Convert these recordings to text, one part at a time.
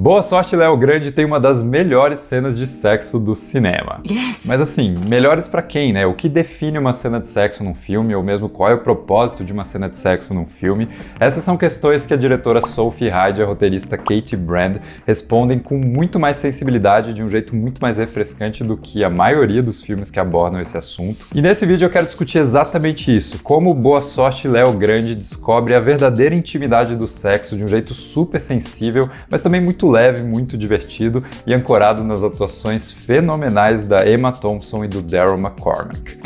Boa Sorte, Léo Grande tem uma das melhores cenas de sexo do cinema. Yes. Mas assim, melhores pra quem, né? O que define uma cena de sexo num filme, ou mesmo qual é o propósito de uma cena de sexo num filme? Essas são questões que a diretora Sophie Hyde e a roteirista Katie Brand respondem com muito mais sensibilidade, de um jeito muito mais refrescante do que a maioria dos filmes que abordam esse assunto. E nesse vídeo eu quero discutir exatamente isso, como Boa Sorte, Léo Grande descobre a verdadeira intimidade do sexo de um jeito super sensível, mas também muito leve, muito divertido e ancorado nas atuações fenomenais da Emma Thompson e do Daryl McCormack.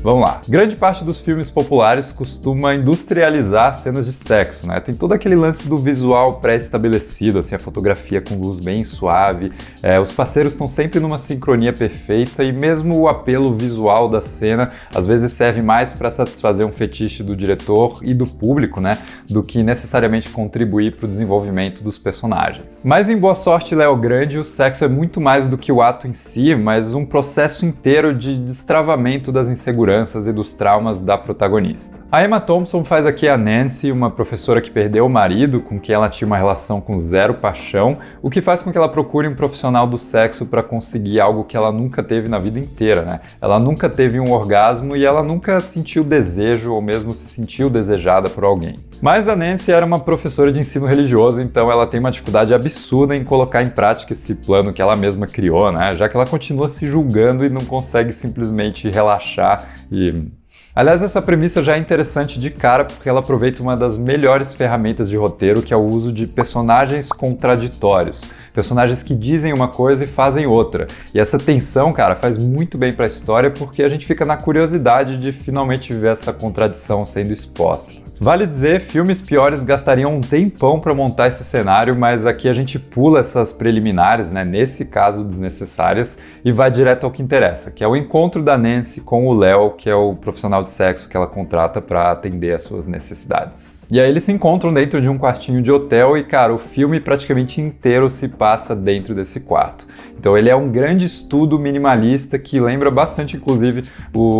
Vamos lá. Grande parte dos filmes populares costuma industrializar cenas de sexo, né? Tem todo aquele lance do visual pré-estabelecido, assim, a fotografia com luz bem suave, os parceiros estão sempre numa sincronia perfeita e mesmo o apelo visual da cena às vezes serve mais para satisfazer um fetiche do diretor e do público, né? Do que necessariamente contribuir para o desenvolvimento dos personagens. Mas em Boa Sorte, Léo Grande, o sexo é muito mais do que o ato em si, mas um processo inteiro de destravamento das inseguranças e dos traumas da protagonista. A Emma Thompson faz aqui a Nancy, uma professora que perdeu o marido, com quem ela tinha uma relação com zero paixão, o que faz com que ela procure um profissional do sexo para conseguir algo que ela nunca teve na vida inteira, né? Ela nunca teve um orgasmo e ela nunca sentiu desejo ou mesmo se sentiu desejada por alguém. Mas a Nancy era uma professora de ensino religioso, então ela tem uma dificuldade absurda em colocar em prática esse plano que ela mesma criou, né? Já que ela continua se julgando e não consegue simplesmente relaxar e... Aliás, essa premissa já é interessante de cara porque ela aproveita uma das melhores ferramentas de roteiro, que é o uso de personagens contraditórios. Personagens que dizem uma coisa e fazem outra. E essa tensão, cara, faz muito bem pra história porque a gente fica na curiosidade de finalmente ver essa contradição sendo exposta. Vale dizer, filmes piores gastariam um tempão para montar esse cenário, mas aqui a gente pula essas preliminares, né, nesse caso desnecessárias, e vai direto ao que interessa, que é o encontro da Nancy com o Léo, que é o profissional de sexo que ela contrata para atender às suas necessidades. E aí eles se encontram dentro de um quartinho de hotel e, cara, o filme praticamente inteiro se passa dentro desse quarto. Então ele é um grande estudo minimalista que lembra bastante, inclusive,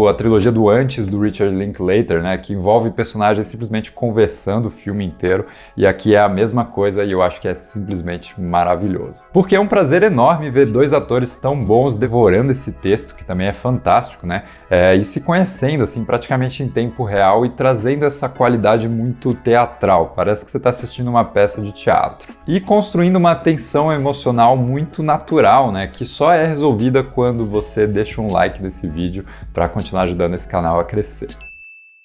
a trilogia do Antes, do Richard Linklater, né, que envolve personagens simplesmente conversando o filme inteiro, e aqui é a mesma coisa e eu acho que é simplesmente maravilhoso. Porque é um prazer enorme ver dois atores tão bons devorando esse texto, que também é fantástico, né, e se conhecendo, assim, praticamente em tempo real e trazendo essa qualidade muito teatral, parece que você está assistindo uma peça de teatro. E construindo uma tensão emocional muito natural, né, que só é resolvida quando você deixa um like nesse vídeo para continuar ajudando esse canal a crescer.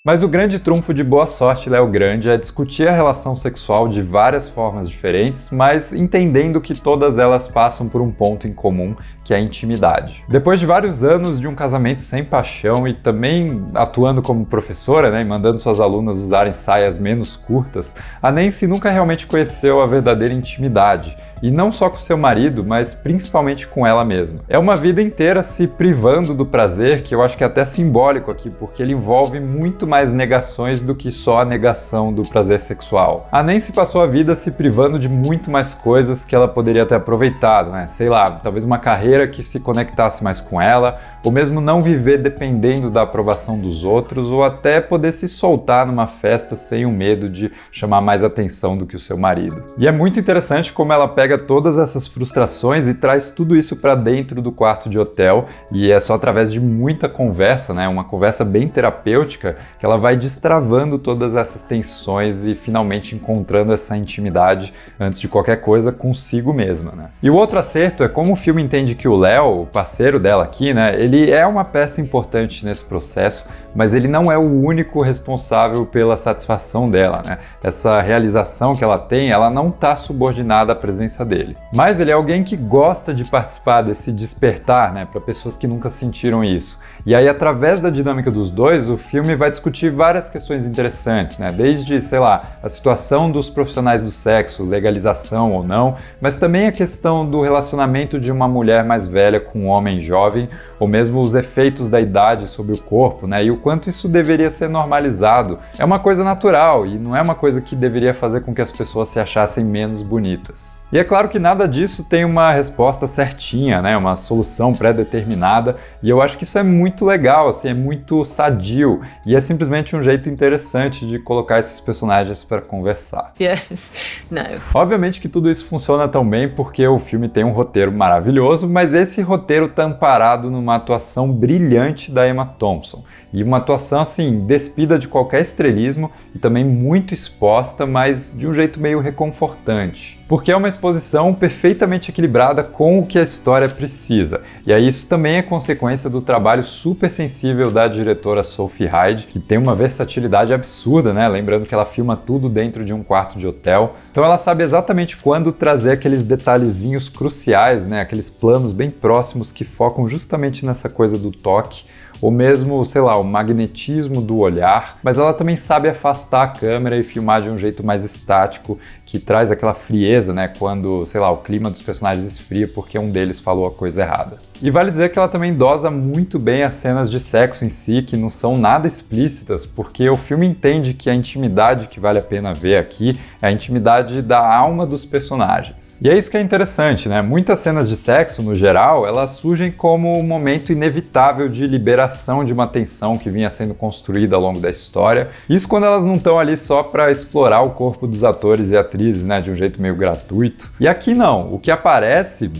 Mas o grande trunfo de Boa Sorte, Léo Grande é discutir a relação sexual de várias formas diferentes, mas entendendo que todas elas passam por um ponto em comum, que é a intimidade. Depois de vários anos de um casamento sem paixão e também atuando como professora, né, e mandando suas alunas usarem saias menos curtas, a Nancy nunca realmente conheceu a verdadeira intimidade. E não só com seu marido, mas principalmente com ela mesma. É uma vida inteira se privando do prazer, que eu acho que é até simbólico aqui, porque ele envolve muito mais negações do que só a negação do prazer sexual. A Nancy passou a vida se privando de muito mais coisas que ela poderia ter aproveitado, né? Sei lá, talvez uma carreira que se conectasse mais com ela, ou mesmo não viver dependendo da aprovação dos outros, ou até poder se soltar numa festa sem o medo de chamar mais atenção do que o seu marido. E é muito interessante como ela pega todas essas frustrações e traz tudo isso para dentro do quarto de hotel, e é só através de muita conversa, né, uma conversa bem terapêutica, que ela vai destravando todas essas tensões e finalmente encontrando essa intimidade antes de qualquer coisa consigo mesma, né? E o outro acerto é como o filme entende que o Léo, o parceiro dela aqui, né, ele é uma peça importante nesse processo, mas ele não é o único responsável pela satisfação dela, né? Essa realização que ela tem, ela não está subordinada à presença dele. Mas ele é alguém que gosta de participar desse despertar, né, para pessoas que nunca sentiram isso. E aí, através da dinâmica dos dois, o filme vai discutir várias questões interessantes, né? Desde, sei lá, a situação dos profissionais do sexo, legalização ou não, mas também a questão do relacionamento de uma mulher mais velha com um homem jovem, ou mesmo os efeitos da idade sobre o corpo, né? E o quanto isso deveria ser normalizado. É uma coisa natural e não é uma coisa que deveria fazer com que as pessoas se achassem menos bonitas. E é claro que nada disso tem uma resposta certinha, né? Uma solução pré-determinada, e eu acho que isso é muito legal, assim, é muito sadio, e é simplesmente um jeito interessante de colocar esses personagens para conversar. Yes. No. Obviamente que tudo isso funciona tão bem porque o filme tem um roteiro maravilhoso, mas esse roteiro tá amparado numa atuação brilhante da Emma Thompson. E uma atuação, assim, despida de qualquer estrelismo e também muito exposta, mas de um jeito meio reconfortante. Porque é uma exposição perfeitamente equilibrada com o que a história precisa. E aí isso também é consequência do trabalho super sensível da diretora Sophie Hyde, que tem uma versatilidade absurda, né? Lembrando que ela filma tudo dentro de um quarto de hotel. Então ela sabe exatamente quando trazer aqueles detalhezinhos cruciais, né? Aqueles planos bem próximos que focam justamente nessa coisa do toque, ou mesmo, sei lá, o magnetismo do olhar, mas ela também sabe afastar a câmera e filmar de um jeito mais estático, que traz aquela frieza, né, quando, sei lá, o clima dos personagens esfria porque um deles falou a coisa errada. E vale dizer que ela também dosa muito bem as cenas de sexo em si, que não são nada explícitas, porque o filme entende que a intimidade que vale a pena ver aqui é a intimidade da alma dos personagens. E é isso que é interessante, né? Muitas cenas de sexo, no geral, elas surgem como um momento inevitável de liberação de uma tensão que vinha sendo construída ao longo da história. Isso quando elas não estão ali só para explorar o corpo dos atores e atrizes, né, de um jeito meio gratuito. E aqui não, o que aparece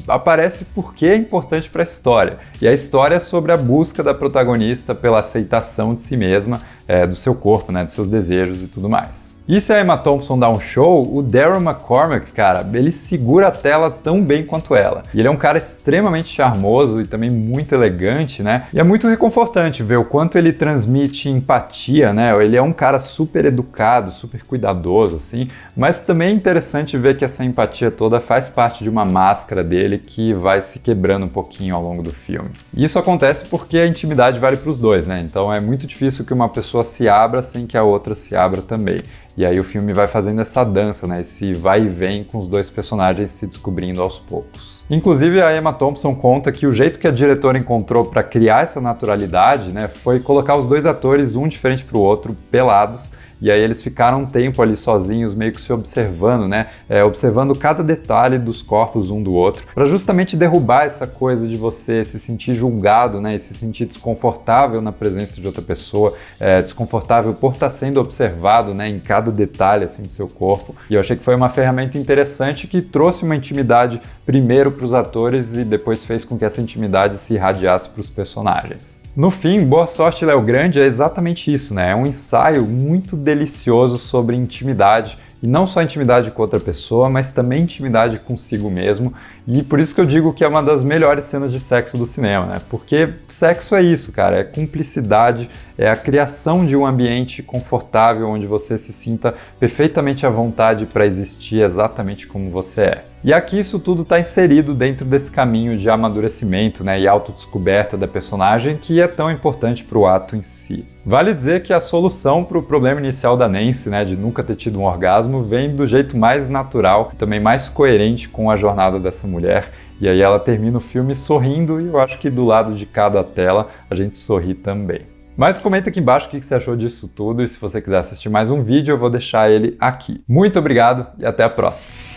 porque é importante para a história. E a história é sobre a busca da protagonista pela aceitação de si mesma, do seu corpo, né, dos seus desejos e tudo mais. E se a Emma Thompson dá um show, o Darren McCormack, cara, ele segura a tela tão bem quanto ela. E ele é um cara extremamente charmoso e também muito elegante, né? E é muito reconfortante ver o quanto ele transmite empatia, né? Ele é um cara super educado, super cuidadoso, assim, mas também é interessante ver que essa empatia toda faz parte de uma máscara dele que vai se quebrando um pouquinho ao longo do filme. E isso acontece porque a intimidade vale para os dois, né? Então é muito difícil que uma pessoa se abra sem que a outra se abra também. E aí o filme vai fazendo essa dança, né? Esse vai e vem com os dois personagens se descobrindo aos poucos. Inclusive, a Emma Thompson conta que o jeito que a diretora encontrou para criar essa naturalidade, né, foi colocar os dois atores, um diferente para o outro, pelados, e aí eles ficaram um tempo ali sozinhos, meio que se observando, né? Observando cada detalhe dos corpos um do outro, para justamente derrubar essa coisa de você se sentir julgado, né? E se sentir desconfortável na presença de outra pessoa, desconfortável por estar sendo observado, né? Em cada detalhe assim do seu corpo. E eu achei que foi uma ferramenta interessante que trouxe uma intimidade primeiro para os atores e depois fez com que essa intimidade se irradiasse para os personagens. No fim, Boa Sorte, Léo Grande é exatamente isso, né? É um ensaio muito delicioso sobre intimidade, e não só intimidade com outra pessoa, mas também intimidade consigo mesmo, e por isso que eu digo que é uma das melhores cenas de sexo do cinema, né? Porque sexo é isso, cara, é cumplicidade, é a criação de um ambiente confortável onde você se sinta perfeitamente à vontade para existir exatamente como você é. E aqui isso tudo está inserido dentro desse caminho de amadurecimento, né, e autodescoberta da personagem que é tão importante para o ato em si. Vale dizer que a solução para o problema inicial da Nancy, né, de nunca ter tido um orgasmo, vem do jeito mais natural e também mais coerente com a jornada dessa mulher. E aí ela termina o filme sorrindo e eu acho que do lado de cada tela a gente sorri também. Mas comenta aqui embaixo o que você achou disso tudo e se você quiser assistir mais um vídeo eu vou deixar ele aqui. Muito obrigado e até a próxima!